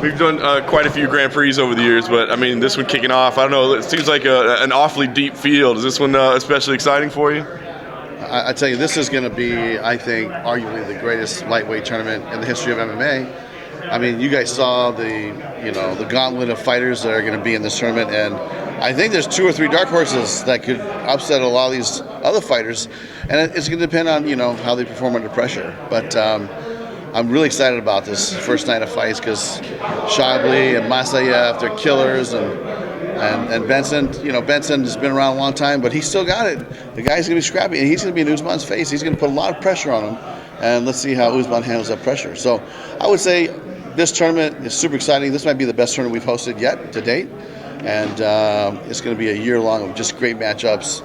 We've done quite a few Grand Prix over the years, but I mean, this one kicking off, I don't know, it seems like an awfully deep field. Is this one especially exciting for you? I tell you, this is going to be, I think, arguably the greatest lightweight tournament in the history of MMA. I mean, you guys saw the gauntlet of fighters that are going to be in this tournament, and I think there's 2 or 3 dark horses that could upset a lot of these other fighters, and it's going to depend on how they perform under pressure. But I'm really excited about this first night of fights because Shabli and Masayev, they're killers, and Benson, Benson has been around a long time, but he's still got it. The guy's going to be scrappy, and he's going to be in Usman's face. He's going to put a lot of pressure on him, and let's see how Usman handles that pressure. So I would say this tournament is super exciting. This might be the best tournament we've hosted yet to date, and it's going to be a year long of just great matchups,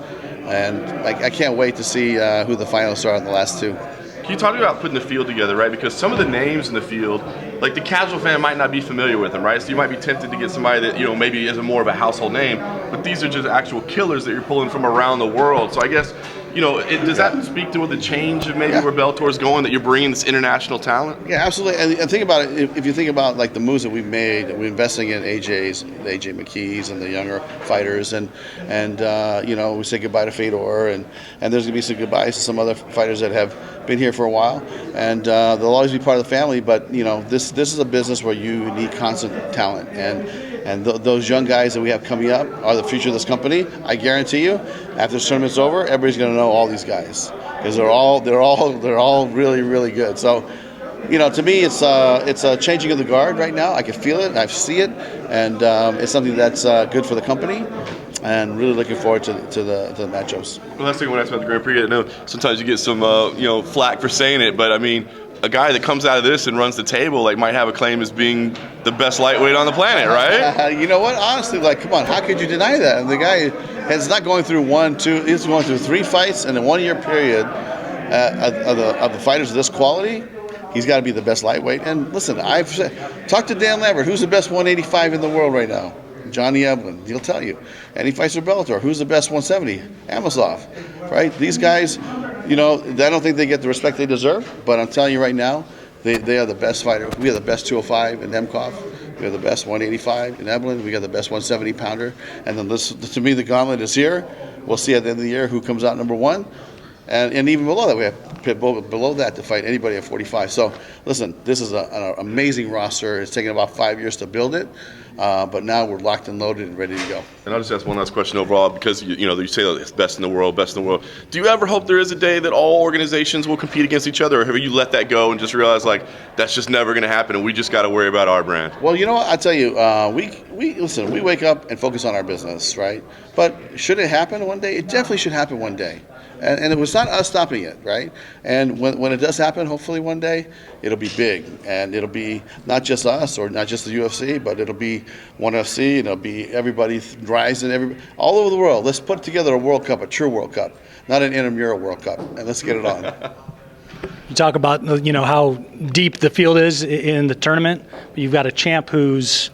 and I can't wait to see who the finalists are in the last 2. Can you talk about putting the field together, right? Because some of the names in the field, like the casual fan might not be familiar with them, right? So you might be tempted to get somebody that, maybe isn't more of a household name, but these are just actual killers that you're pulling from around the world. So I guess, does that speak to the change of maybe where Bellator is going, that you're bringing this international talent? Yeah, absolutely. And think about it. If you think about like the moves that we've made, we're investing in the AJ McKees and the younger fighters, and we say goodbye to Fedor, and there's gonna be some goodbyes to some other fighters that have been here for a while, and they'll always be part of the family. But this is a business where you need constant talent, and those young guys that we have coming up are the future of this company. I guarantee you, after this tournament's over, everybody's going to know all these guys because they're all really, really good. So, to me, it's a changing of the guard right now. I can feel it, I see it, and it's something that's good for the company. And really looking forward to the matchups. Well, last thing I want to ask about the Grand Prix, I know sometimes you get some flack for saying it, but I mean, a guy that comes out of this and runs the table might have a claim as being the best lightweight on the planet, right? You know what? Honestly, come on, how could you deny that? And the guy is not going through 1, 2, he's going through 3 fights in a 1-year period of the fighters of this quality. He's got to be the best lightweight. And listen, I've talked to Dan Lambert, who's the best 185 in the world right now. Johnny Evelyn, he'll tell you. And he fights for Bellator. Who's the best 170? Amosov, right? These guys, I don't think they get the respect they deserve, but I'm telling you right now, they are the best fighter. We are the best 205 in Nemkov. We are the best 185 in Evelyn. We got the best 170 pounder. And then to me, the gauntlet is here. We'll see at the end of the year who comes out number 1. And even below that, we have below that to fight anybody at 45. So, listen, this is an amazing roster. It's taken about 5 years to build it, but now we're locked and loaded and ready to go. And I'll just ask one last question overall, because you say that it's best in the world. Do you ever hope there is a day that all organizations will compete against each other, or have you let that go and just realized that's just never going to happen, and we just got to worry about our brand? Well, you know what? I tell you, we wake up and focus on our business, right? But should it happen one day? It definitely should happen one day. And it was not us stopping it, right? And when it does happen, hopefully one day, it'll be big. And it'll be not just us or not just the UFC, but it'll be ONE FC, and it'll be everybody rising, all over the world. Let's put together a World Cup, a true World Cup, not an intramural World Cup, and let's get it on. You talk about how deep the field is in the tournament, but you've got a champ who's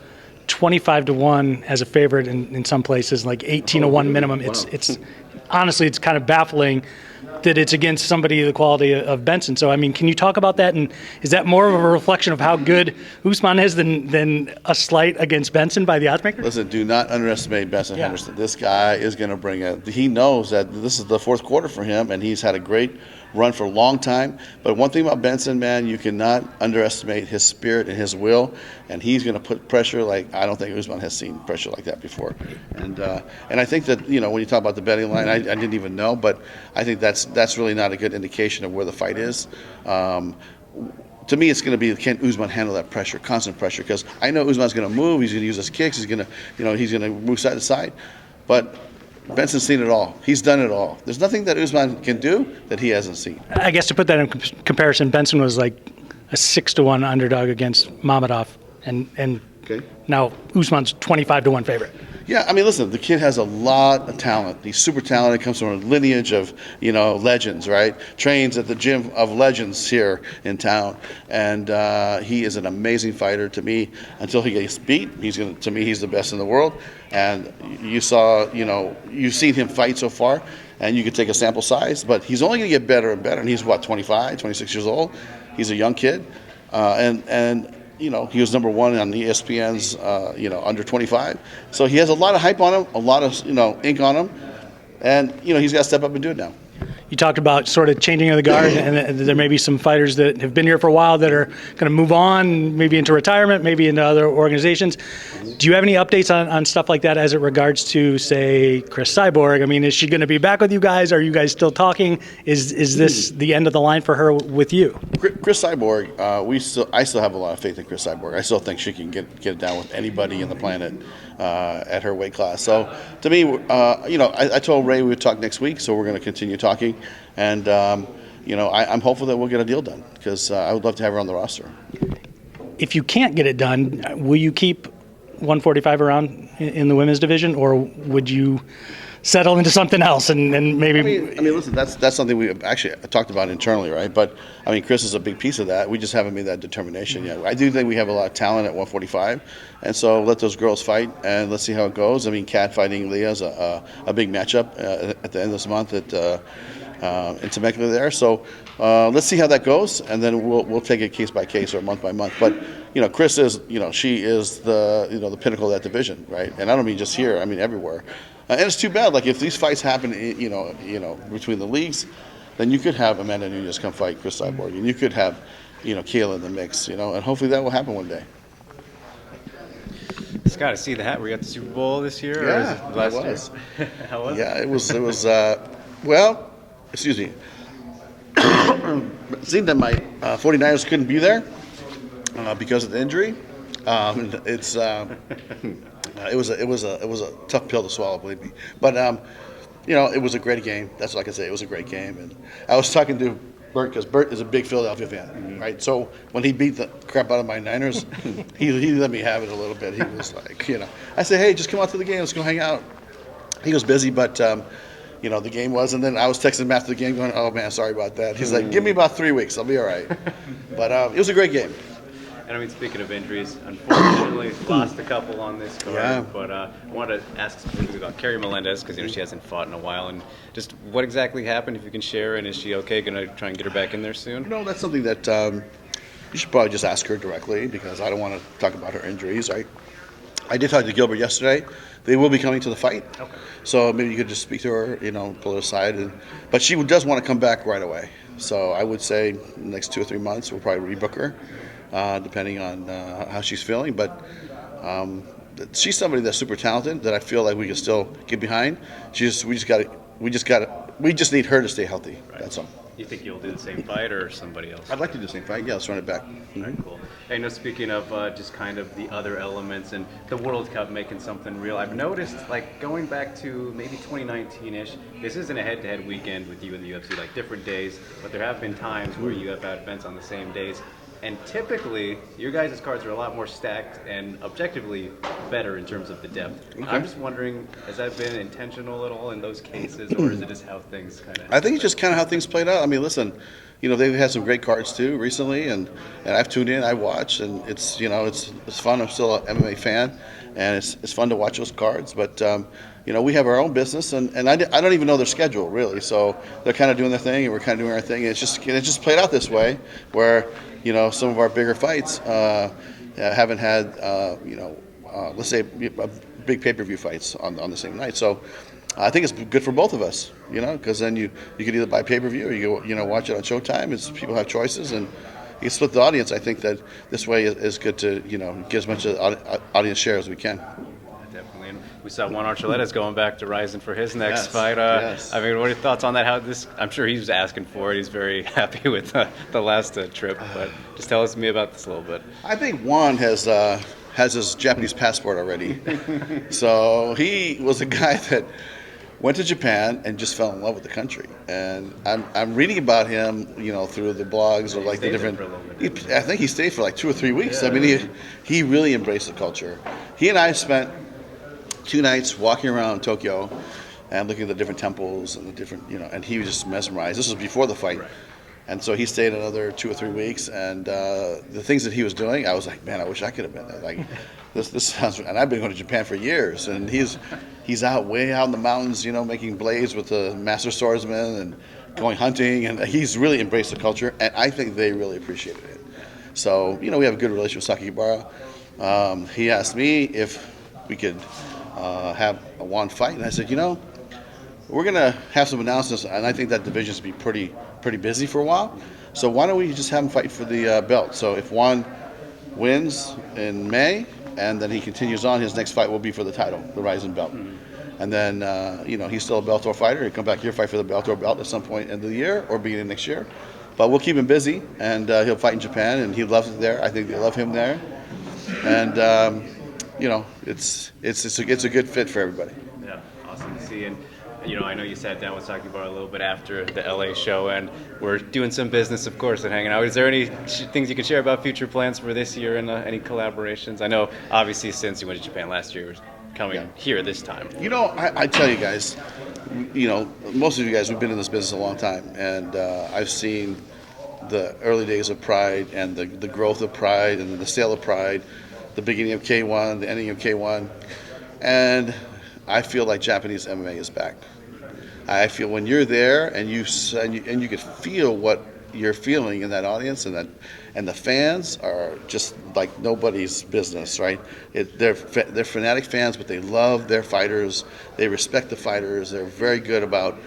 25-1 as a favorite in some places, like 18-1 minimum. It's honestly, it's kind of baffling that it's against somebody the quality of Benson. So, I mean, can you talk about that? And is that more of a reflection of how good Usman is than a slight against Benson by the oddsmaker? Listen, do not underestimate Benson Henderson. This guy is going to bring it. He knows that this is the 4th quarter for him, and he's had a great run for a long time. But one thing about Benson, man, you cannot underestimate his spirit and his will, and he's going to put pressure like I don't think Usman has seen pressure like that before. And I think that when you talk about the betting line, I didn't even know, but I think that's really not a good indication of where the fight is. To me, it's going to be, can Usman handle that pressure, constant pressure? Because I know Usman's going to move. He's going to use his kicks. He's going to move side to side. But Benson's seen it all. He's done it all. There's nothing that Usman can do that he hasn't seen. I guess to put that in comparison, Benson was like a 6-1 underdog against Mamedov, and now Usman's 25-1 favorite. Yeah, I mean, listen, the kid has a lot of talent. He's super talented. Comes from a lineage of, legends, right? Trains at the gym of legends here in town. And he is an amazing fighter to me. Until he gets beat, to me, he's the best in the world. And you saw, you've seen him fight so far, and you could take a sample size, but he's only going to get better and better. And he's, 25, 26 years old? He's a young kid. And he was #1 on ESPN's, under 25. So he has a lot of hype on him, a lot of, ink on him. And, he's got to step up and do it now. You talked about sort of changing of the guard, and there may be some fighters that have been here for a while that are going to move on, maybe into retirement, maybe into other organizations. Do you have any updates on stuff like that as it regards to, say, Chris Cyborg? I mean, is she going to be back with you guys? Are you guys still talking? Is this the end of the line for her with you? Chris Cyborg, I still have a lot of faith in Chris Cyborg. I still think she can get it down with anybody in the planet at her weight class. So to me, I told Ray we would talk next week, so we're going to continue talking. And, I'm hopeful that we'll get a deal done because I would love to have her on the roster. If you can't get it done, will you keep 145 around in the women's division, or would you settle into something else and maybe? I mean, listen, that's something we actually talked about internally, right? But I mean, Chris is a big piece of that. We just haven't made that determination yet. I do think we have a lot of talent at 145, and so let those girls fight and let's see how it goes. I mean, Kat fighting Leah is a big matchup at the end of this month in Temecula there. So let's see how that goes, and then we'll take it case by case or month by month. But Chris is she is the pinnacle of that division, right? And I don't mean just here. I mean everywhere. And it's too bad. Like if these fights happen, between the leagues, then you could have Amanda Nunes come fight Chris Cyborg, and you could have, Kayla in the mix, and hopefully that will happen one day. Just got to see the hat. Were you at the Super Bowl this year? Yeah, or last I was. Year? How was it? Yeah, it was. Well, excuse me. It seemed that my 49ers couldn't be there because of the injury. It was a tough pill to swallow, believe me. But it was a great game. That's what I can say. It was a great game. And I was talking to Bert because Bert is a big Philadelphia fan, right? So when he beat the crap out of my Niners, he let me have it a little bit. He was like, I said, hey, just come out to the game. Let's go hang out. He was busy, but the game was. And then I was texting him after the game, going, oh man, sorry about that. He's like, give me about 3 weeks. I'll be all right. But it was a great game. And I mean, speaking of injuries, unfortunately lost a couple on this card. Yeah. But I wanted to ask specifically about Carrie Melendez because she hasn't fought in a while, and just what exactly happened, if you can share, and is she okay? Going to try and get her back in there soon? No, that's something that you should probably just ask her directly because I don't want to talk about her injuries. Right? I did talk to Gilbert yesterday. They will be coming to the fight. Okay. So maybe you could just speak to her, pull her aside. But she does want to come back right away. So I would say in the next 2 or 3 months we'll probably rebook her. Depending on how she's feeling, but she's somebody that's super talented that I feel like we can still get behind. We just need her to stay healthy. Right. That's all. You think you'll do the same fight or somebody else? I'd like to do the same fight. Yeah, let's run it back. All right, cool. Hey, speaking of just kind of the other elements and the World Cup making something real, I've noticed, like, going back to maybe 2019-ish, this isn't a head-to-head weekend with you and the UFC, like different days, but there have been times where you have had events on the same days. And typically, your guys' cards are a lot more stacked and objectively better in terms of the depth. Okay. I'm just wondering, has that been intentional at all in those cases, or is it just how things kind of... I think it's just kind of how things played out. I mean, listen, they've had some great cards too recently, and I've tuned in, I watched, and it's fun. I'm still an MMA fan, and it's fun to watch those cards. But we have our own business, and I don't even know their schedule really. So they're kind of doing their thing, and we're kind of doing our thing. And it just played out this way, where some of our bigger fights haven't had let's say big pay-per-view fights on the same night. So I think it's good for both of us, because then you could either buy pay-per-view or you go watch it on Showtime. People have choices, and you can split the audience. I think that this way is good to get as much audience share as we can. Definitely. And we saw Juan Archuleta going back to Ryzen for his next fight. Yes. I mean, what are your thoughts on that? I'm sure he was asking for it. He's very happy with the last trip. But just tell us to me about this a little bit. I think Juan has his Japanese passport already. So he was a guy that went to Japan and just fell in love with the country. And I'm reading about him, through the blogs or like the different. I think he stayed for like 2 or 3 weeks. Yeah. I mean, he really embraced the culture. He and I spent 2 nights walking around Tokyo and looking at the different temples and the different, and he was just mesmerized. This was before the fight. Right. And so he stayed another 2 or 3 weeks, and the things that he was doing, I was like, man, I wish I could have been there. Like, this sounds. And I've been going to Japan for years, and he's way out in the mountains, making blades with the master swordsman and going hunting, and he's really embraced the culture, and I think they really appreciated it. So, we have a good relationship with Sakakibara. He asked me if we could have a Juan fight, and I said, we're going to have some announcements, and I think that division's be pretty busy for a while. So why don't we just have him fight for the belt? So if Juan wins in May, and then he continues on, his next fight will be for the title, the Rising belt. And then, he's still a Bellator fighter. He'll come back here, fight for the Bellator belt at some point end of the year or beginning next year. But we'll keep him busy, and he'll fight in Japan, and he loves it there. I think they love him there. And, it's a good fit for everybody. Yeah, awesome to see. And I know you sat down with Sakakibara a little bit after the LA show, and we're doing some business, of course, and hanging out. Is there any things you can share about future plans for this year and any collaborations? I know, obviously, since you went to Japan last year, you're coming here this time. I tell you guys, most of you guys, we've been in this business a long time, and I've seen the early days of Pride and the growth of Pride and the sale of Pride, the beginning of K1, the ending of K1, and I feel like Japanese MMA is back. I feel when you're there and you can feel what you're feeling in that audience, and the fans are just like nobody's business, right? They're fanatic fans, but they love their fighters. They respect the fighters. They're very good about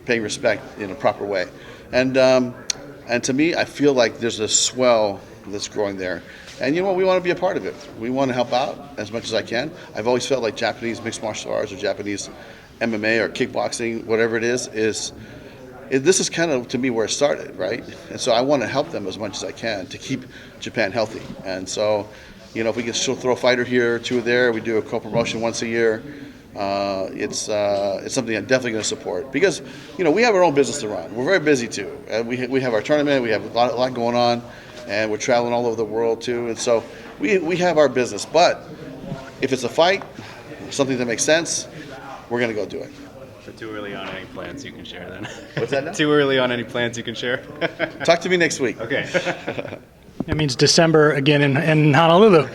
paying respect in a proper way, and to me, I feel like there's a swell that's growing there. And we want to be a part of it. We want to help out as much as I can. I've always felt like Japanese mixed martial arts or Japanese MMA or kickboxing, whatever it is this is kind of, to me, where it started, right? And so I want to help them as much as I can to keep Japan healthy. And so, if we can still throw a fighter here or two there, we do a co-promotion once a year. It's something I'm definitely going to support because, we have our own business to run. We're very busy too. And we have our tournament. We have a lot going on. And we're traveling all over the world too, and so we have our business. But if it's a fight, something that makes sense, we're gonna go do it. So too early on any plans you can share then? What's that now? Too early on any plans you can share? Talk to me next week. Okay. That means December again in Honolulu.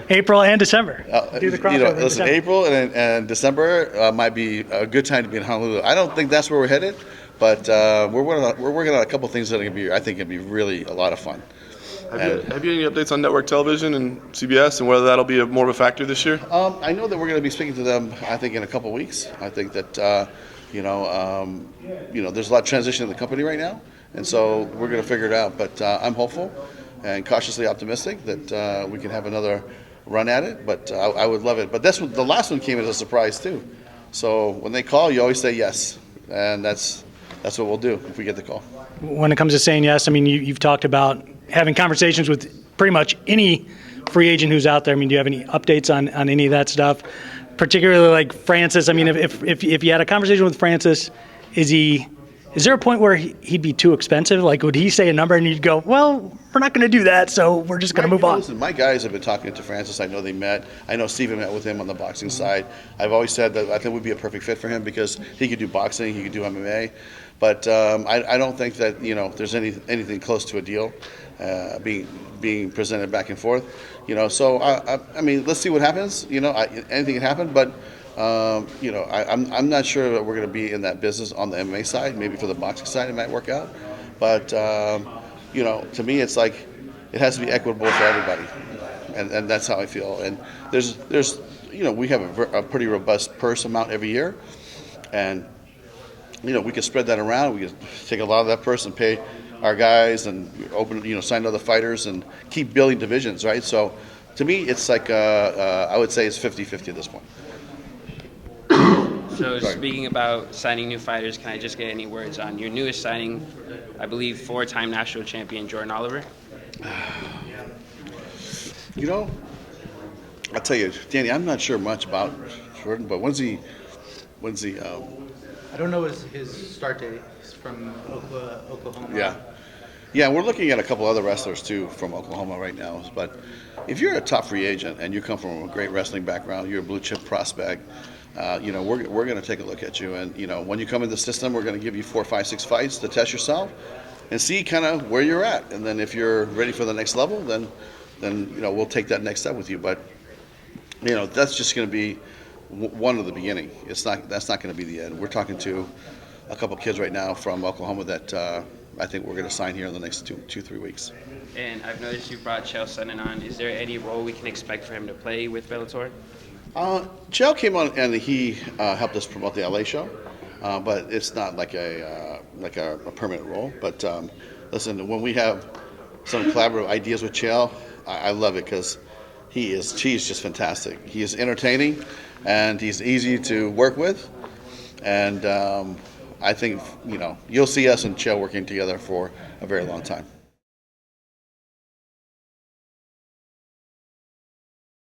April and December. Do the crossover. Listen, April and December might be a good time to be in Honolulu. I don't think that's where we're headed, but we're working on a couple things that I think gonna be really a lot of fun. Have you any updates on network television and CBS and whether that'll be more of a factor this year? I know that we're going to be speaking to them, I think, in a couple weeks. I think that, there's a lot of transition in the company right now, and so we're going to figure it out. But I'm hopeful and cautiously optimistic that we can have another run at it. But I would love it. But the last one came as a surprise, too. So when they call, you always say yes, and that's what we'll do if we get the call. When it comes to saying yes, I mean, you've talked about having conversations with pretty much any free agent who's out there. I mean, do you have any updates on any of that stuff? Particularly like Francis. I mean, if you had a conversation with Francis, is there a point where he'd be too expensive? Like, would he say a number and you'd go, well, we're not going to do that, so we're just going to move on? Listen, my guys have been talking to Francis. I know they met. I know Steven met with him on the boxing side. I've always said that I think would be a perfect fit for him because he could do boxing, he could do MMA. But I don't think that there's anything close to a deal being presented back and forth. So I mean, let's see what happens. Anything can happen, but I'm not sure that we're going to be in that business on the MMA side. Maybe for the boxing side, it might work out. But to me, it's like it has to be equitable for everybody, and that's how I feel. And there's we have a pretty robust purse amount every year, and we could spread that around. We could take a lot of that purse and pay our guys and sign other fighters and keep building divisions, right? So to me, it's like, I would say it's 50-50 at this point. So speaking about signing new fighters, can I just get any words on your newest signing, I believe 4-time national champion Jordan Oliver? I'll tell you, Danny, I'm not sure much about Jordan, but when's he I don't know his start date. He's from Oklahoma. Yeah, we're looking at a couple other wrestlers too from Oklahoma right now. But if you're a top free agent and you come from a great wrestling background, you're a blue chip prospect. We're going to take a look at you, and when you come in the system, we're going to give you 4, 5, 6 fights to test yourself and see kind of where you're at. And then if you're ready for the next level, then we'll take that next step with you. But that's just going to be one of the beginning. That's not going to be the end. We're talking to a couple kids right now from Oklahoma that I think we're going to sign here in the next 2-3 weeks. And I've noticed you brought Chael Sonnen on. Is there any role we can expect for him to play with Bellator? Chael came on and he helped us promote the LA show, but it's not like a permanent role. But listen, when we have some collaborative ideas with Chael, I love it because he's just fantastic. He is entertaining, and he's easy to work with, and I think you'll see us and Chael working together for a very long time.